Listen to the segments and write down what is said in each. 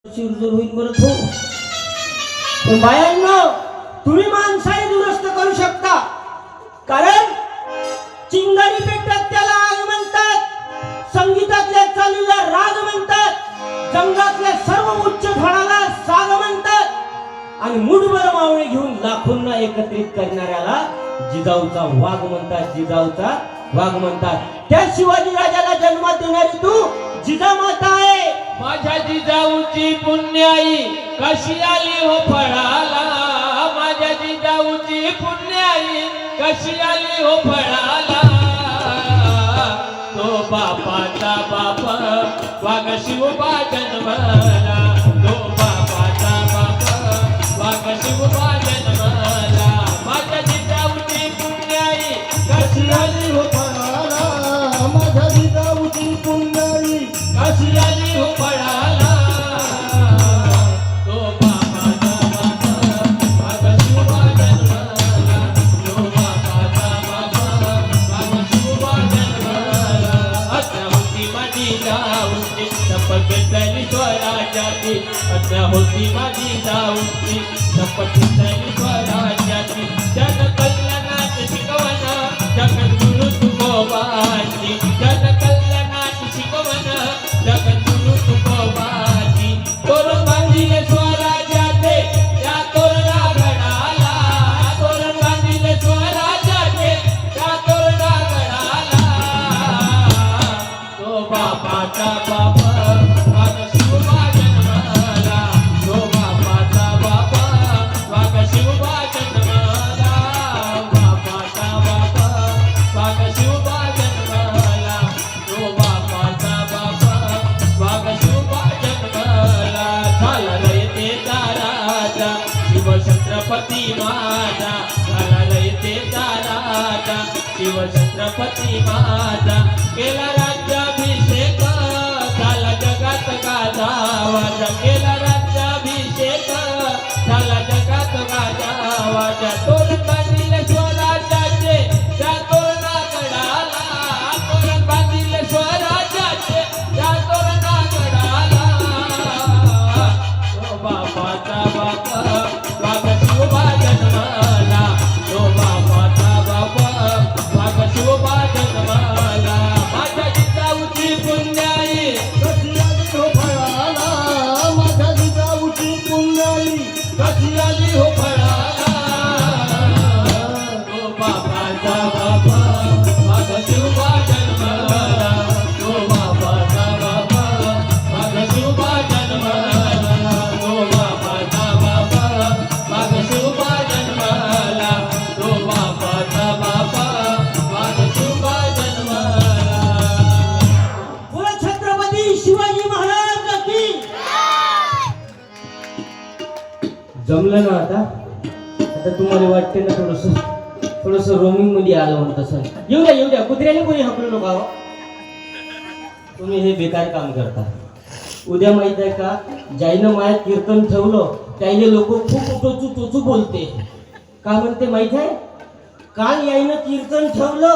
शिरजोर होईल बरं हो. पण बायांनो, तुम्ही माणसाही दुरुस्त करू शकता. कारण चिंगारी पेटतात त्याला आग म्हणतात, संगीतातल्या चालीला राग म्हणतात, जंगलातल्या सर्व उच्च फळाला साग म्हणतात आणि मुठभर मावळे घेऊन लाखोंना एकत्रित करणाऱ्याला जिजाऊचा वाघ म्हणतात. जिजाऊचा वाघ म्हणतात. त्या शिवाजी राजाला जन्म देणारी तू जिजामाता आहे. माझ्या जिजाऊची पुण्याई कशी आली हो फळाला. माझ्या जिजाऊची पुण्याई कशी आली हो फळाला. तो बापाचा बाप वाघ शिवबा जन्मला. तो बापाचा बाप वाघ शिवबा जन्मला. माझ्या जिजाऊची पुण्याई कशी आली हो फळाला. माझ्या जिजाऊची पुण्याई कशी आली हो फळाला. तो बापाचा बाप वाघ शिवबा जन्मला. तो बापाचा बाप वाघ शिवबा जन्मला. आता होती माझी जाऊची शपथ घेतली स्वराज्याची. आता होती माझी जाऊची शपथ घेतली स्वराज्याची. जन कल्याणात शिकवण जगद्गुरु तुकोबाची. जन कल्याणात शिकवण जगद्गुरु तुकोबाची. तोरण बांधिले स्वराज्याचे त्या तोरणा गडाला. तोरण बांधिले स्वराज्याचे त्या तोरणा गडाला. तो बापाचा बाप वाघ शिवबा जन्मला. तो बापाचा बाप वाघ शिवबा जन्मला. बापाचा बाप वाघ शिवबा जन्मला. तो बापाचा बाप वाघ शिवबा जन्मला. झाला रयतेचा राजा शिवछत्रपती माझा. झाला रयतेचा राजा शिवछत्रपती माझा. केला राज्याभिषेक झाला जगात गाजावाजा. केला राज्याभिषेक झाला जगात गाजावाजा. तोरण बांधिले स्वराज्याचे त्या तोरणा गडाला. तोरण बांधिले स्वराज्याचे त्या तोरणा गडाला. तो बापाचा बाप वाघ शिवबा जन्मला. तो बापाचा बाप वाघ शिवबा जन्मला. माझ्या जिजाऊची पुण्याई कशी आली हो फळाला. माझ्या जिजाऊची पुण्याई कशी आली हो फळाला. तो बापाचा बाप वाघ शिवबा जन्मला. तो बापाचा बाप वाघ शिवबा जन्मला. तो बापाचा बाप वाघ शिवबा जन्मला. तो बापाचा बाप वाघ शिवबा जन्मला. बोला छत्रपती शिवाजी महाराज की. जमलं ना आता. आता तुम्हाला वाटते ना थोडस रोमिंग मध्ये आलं म्हणत सर. येऊ द्या कुत्र्याने कोणी हकलू नका हो. तुम्ही हे बेकार काम करता. उद्या माहित आहे का, ज्यानं माया कीर्तन ठेवलं त्याने लोक खूप टोचू बोलते. का म्हणते माहित आहे, काल यायनं कीर्तन ठेवलं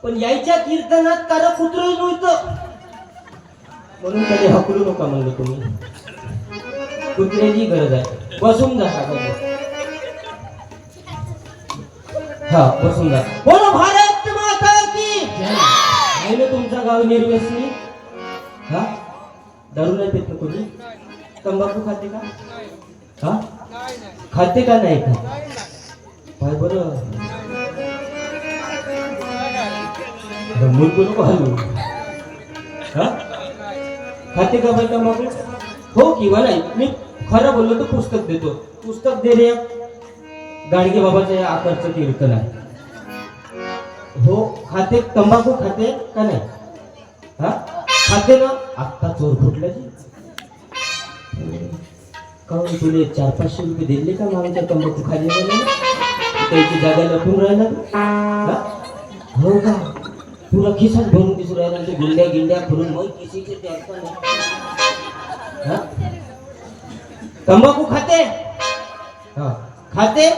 पण यायच्या कीर्तनात कार कुत्र नव्हतं म्हणून त्याने हकलू नका म्हणलं. तुम्ही कुत्र्याची गरज आहे. बसून जा. हा बसून जा. बोलो भारत माता की. आहे ना तुमचा गाव निर्व्यसनी. हा दारू नाही पित ना कोणी. तंबाखू खाते का. हा खाते का नाही का. काय बरं मुलगो नको हलू. हा खाते का बाई तंबाखू. हो किंवा नाही. मी खरं बोललो तर पुस्तक देतो. पुस्तक दे रे. गाडगे बाबाचं या आकारचं कीर्तन आहे. हो खाते. तंबाखू खाते का नाही. हा खाते ना. आत्ता चोर फुटल्याची का तुले 400-500 रुपये दिले का मागच्या तंबाखू खाली त्याची जागा लपून राहिला. हो का तुला खिसाच भरून दिसू राहिला. ते गिंड्या करून मग किसीचे ते अर्थ नाही. तंबाखू खाते. हा खाते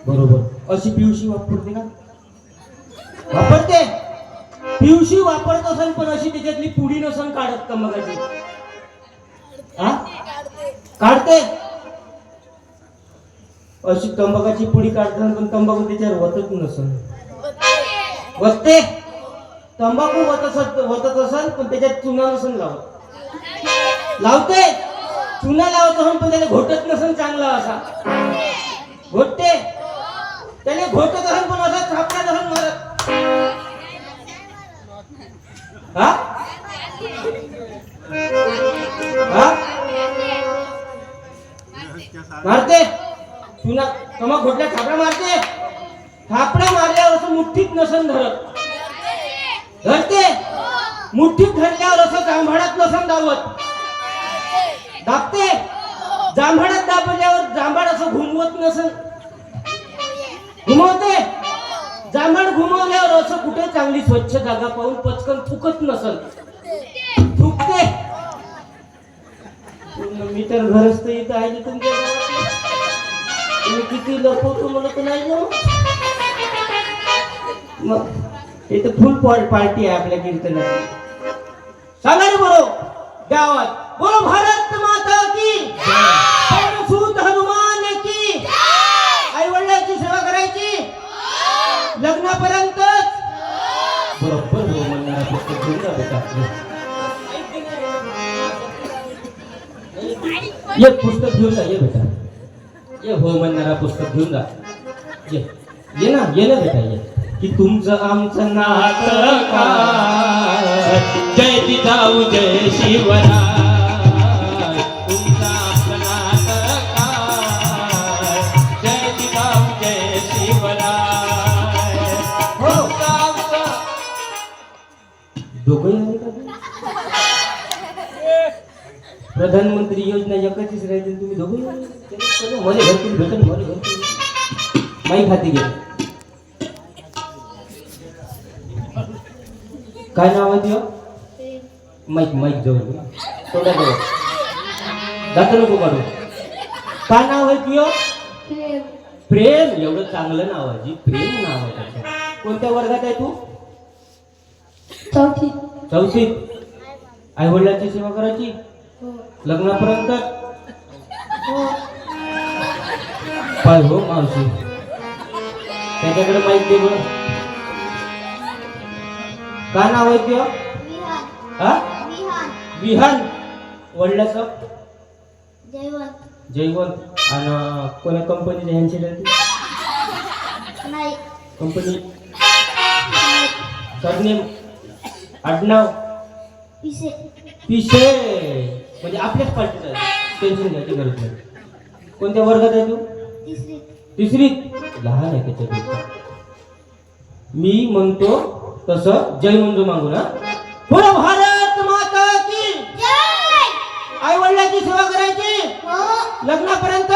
बरोबर. अशी पिवशी वापरते का. वापरते. पिवशी वापरत असेल पण अशी त्याच्यातली पुडी नसन काढत तंबाखाची. हा काढते अशी तंबाखाची पुडी काढताना पण तंबाखू त्याच्यावर वतत नसन वतते तंबाखू वतत असन पण त्याच्यात चुना नसन लावते चुना लावत असून पण त्याला घोटत नसन चांगला असा घोटते त्याने घोटत असून पण असा छापण्यात असून मारत हा हा मारते चुना तंबाखू घोटल्या थापडा मारते थापडा मारल्यावर असं मुठ्ठीत नसन धरत धरते मुठ्ठीत धरल्यावर असं जांभाळात नसन दाबत दाबते जांभाळात दाबल्यावर जांभाळ असं घुमवत नसन घुमवते जांभाळ घुमवल्यावर असं कुठे चांगली स्वच्छ जागा पाहून पचकन फुकत नसल फुकते मी तर घरच तर इथं आहे तुमच्या गावात तुम्ही किती लपवतो मला तर नाही जाऊ मग इथं फुल पार्टी आहे आपल्या कीर्तनात सांगा रे बरोबर गावात बोलो भारत माता की सूत हनुमान की आई वडिलांची सेवा करायची लग्नापर्यंत बरोबर हो म्हणणारा पुस्तक घेऊन जा बेटा ये पुस्तक घेऊन जा ये बेटा ये हो म्हणणारा पुस्तक घेऊन जा ये ना बेटा ये की तुमचं आमचं नातं काय जय जिजाऊ जय शिवराय तुमचं आमचं नातं काय जय जिजाऊ जय शिवराय हो तुमचं आमचं दोघंही आले का तुम्ही? प्रधानमंत्री योजना एकच राहते तुम्ही दोघंही आले मध्ये घरतील भेटन मध्ये घरतील माई खाती गेली काय नाव आहे तुझं माईक जवळ थोडा जवळ जात नको काढू काय नाव आहे तुझं प्रेम एवढं चांगलं नाव आहे जी प्रेम नाव आहे त्याचं कोणत्या वर्गात आहे तू चौथीत आई वडिलांची सेवा करायची लग्नापर्यंत पाय हो मावशी त्याच्याकडे माईक दे बरं काय नाव आहे तुझं हा विहान वडिलाचं जयवंत आणि कोण्या कंपनीचे ह्यांचे कंपनी सरनेम आडनाव पिशे म्हणजे आपल्याच पार्टीचं आहे टेन्शन घ्यायची गरज नाही कोणत्या वर्गात आहे तू तिसरीत लहान आहे त्याच्यापेक्षा मी म्हणतो तसं जय मंजू मागू ना बोलो भारत माता की आई वडिलांची सेवा करायची लग्नापर्यंत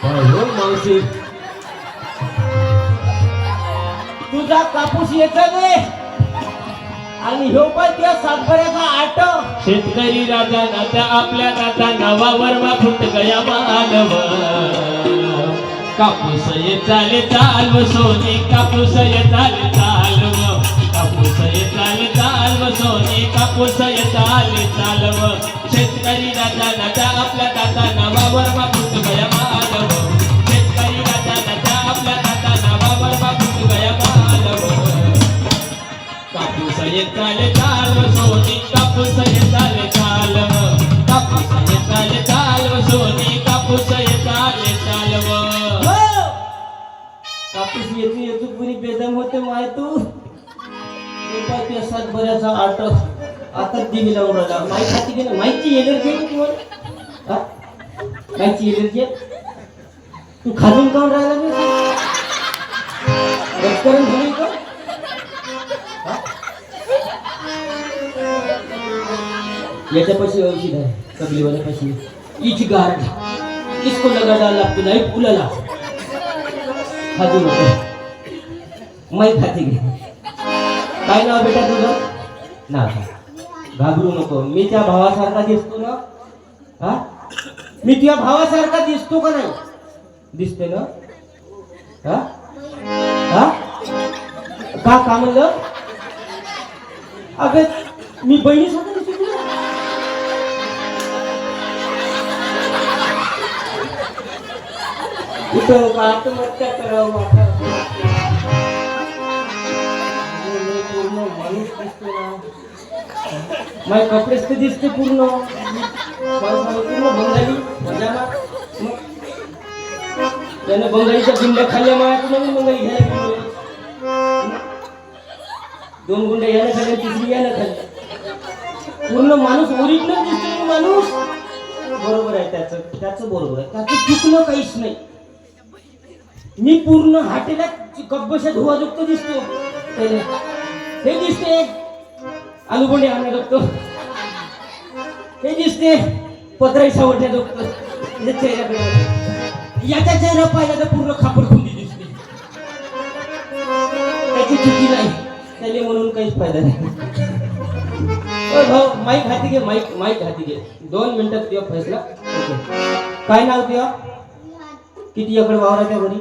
हो मावशी तुझा कापूस येत रे आणि ह्यो पण त्या सातभऱ्याचा आट शेतकरी राजा नाता आपल्या नाता नवावर फुट गया मानव कापूस ये चाले चालव सोने कापूस ये चाले चालव कापूस ये चाले चालव सोने कापूस ये चाले चालव शेतकरी राजा नाता आपल्या नाता नवावर फुट गया मानव शेतकरी राजा नाता आपल्या नाता नवावर फुट गया मानव कापूस ये चाले चालव सोनी कापूस ये चाले चालव कापूस ये चाले चालव सोनी कापूस ये चाले चालव कापूस येतो पुरी बेदम होते माय तू त्या सातभऱ्याचा आट आता दिवी लावून राहिला माईक हाती गेलं माईकची एलर्जी आहे तुम्हाला हा माईकची एलर्जी आहे तू खालून काऊन राहिला रजकरण झाली का याच्यापाशी औषध आहे तबलीवाल्यापाशी इच गार्ड इसको लगा डाला पिलाई फुलाला खाजू नको मै खाती घे काय नाव बेटा तुझं ना घाबरू नको मी त्या भावासारखा दिसतो ना हा मी तुझ्या भावासारखा दिसतो का नाही दिसते ना हा हा का म्हणलं अगं मी बहिणीसारखं दिसतो तुला कुठं का आत्महत्या करावं आता? मी पूर्ण माणूस दिसतो ना, माझे कपडेच तर दिसते पूर्ण, पूर्ण बंगाली पजामा. मग त्याने बंगालीच्या गुंड्या खाल्ल्या, मला नवीन बंगाली घ्यायला गेलो. 2 गुंड्या यानं खाल्ल्या, तिसरी यानं खाल्ल्या. पूर्ण माणूस ओरिजिनल दिसतो माणूस. बरोबर आहे त्याचं बरोबर आहे, त्याचं चुकलं काहीच नाही. मी पूर्ण हाटेला कब्बशा धुवाजुक्त दिसतो त्याने. हे दिसते आलू बोंडे आणण्याजोगतो, हे दिसते पत्राई सावडण्याजोगतो. चेहऱ्याकडे याचा चेहरा पाहिला तर पूर्ण खापरखुंदी दिसते. त्याची चुकी नाही, त्याने म्हणून काहीच फायदा नाही. भाऊ माईक हाती घे, माईक हाती घे. 2 मिनिटात तुझा फैसला. ओके, काय नाव तुझं? किती एकर वावर आहे त्या घरी?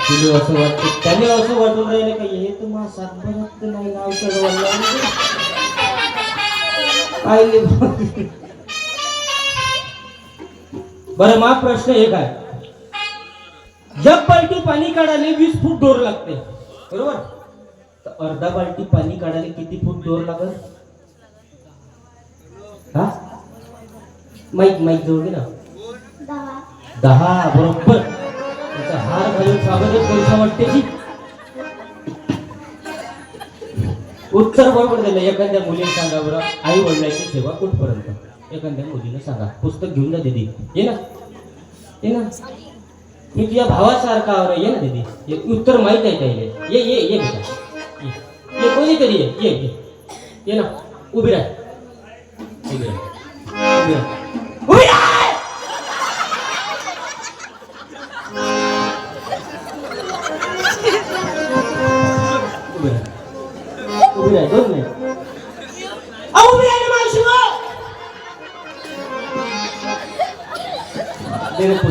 तुला असं वाटतं, त्याने असं वाटून राहिलं का हे तर मला सातभरात नाही नाव चढवलं. बरं, मा प्रश्न एक आहे. जग बाल्टी पाणी काढायला 20 फूट दोर लागते, बरोबर? तर अर्धा बाल्टी पाणी काढायला किती फूट दोर लागत? हा, माईक जवळ घे ना. 10 बरोबर. त्याचा हार घालून स्वागतच पैसा वाटते की उत्तर बरोबर दिलं. एखाद्या मुलीने सांगा बरं, आई वडिलांची सेवा कुठपर्यंत? एखाद्या मुलीने सांगा. पुस्तक घेऊन जा दीदी, ये ना, ये ना. मी तुझ्या भावासारखा आवर, ये ना दीदी. हे उत्तर माहित आहे का? ये ये ये बेटा, ये कोणीतरी ये ना. उभी राह, उभी राह, उभी राह, उभी राह. उभी राह, 2 मिनिट. उभी राह ना मावशी.